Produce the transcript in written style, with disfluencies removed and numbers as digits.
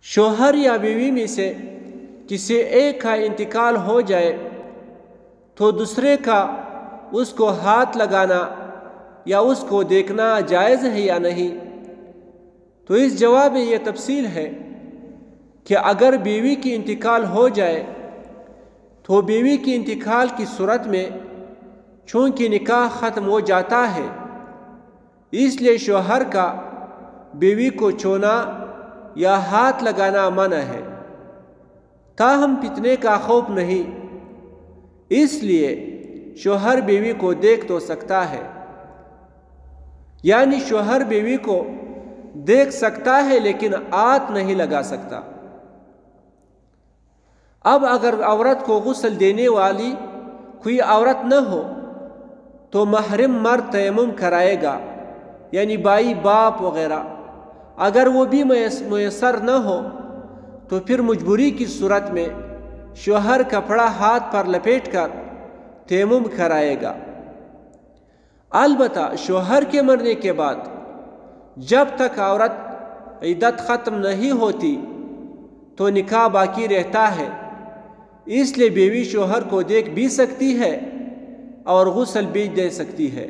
شوہر یا بیوی میں سے کسی ایک کا انتقال ہو جائے تو دوسرے کا اس کو ہاتھ لگانا یا اس کو دیکھنا جائز ہے یا نہیں؟ تو اس جواب میں یہ تفصیل ہے کہ اگر بیوی کی انتقال ہو جائے تو بیوی کی انتقال کی صورت میں چونکہ نکاح ختم ہو جاتا ہے، اس لیے شوہر کا بیوی کو چھونا یا ہاتھ لگانا منع ہے۔ تاہم فتنے کا خوف نہیں، اس لیے شوہر بیوی کو دیکھ تو سکتا ہے، یعنی شوہر بیوی کو دیکھ سکتا ہے لیکن ہاتھ نہیں لگا سکتا۔ اب اگر عورت کو غسل دینے والی کوئی عورت نہ ہو تو محرم مرد تیمم کرائے گا، یعنی بھائی باپ وغیرہ۔ اگر وہ بھی میسر نہ ہو تو پھر مجبوری کی صورت میں شوہر کپڑا ہاتھ پر لپیٹ کر تیمم کرائے گا۔ البتہ شوہر کے مرنے کے بعد جب تک عورت عدت ختم نہیں ہوتی تو نکاح باقی رہتا ہے، اس لیے بیوی شوہر کو دیکھ بھی سکتی ہے اور غسل بھی دے سکتی ہے۔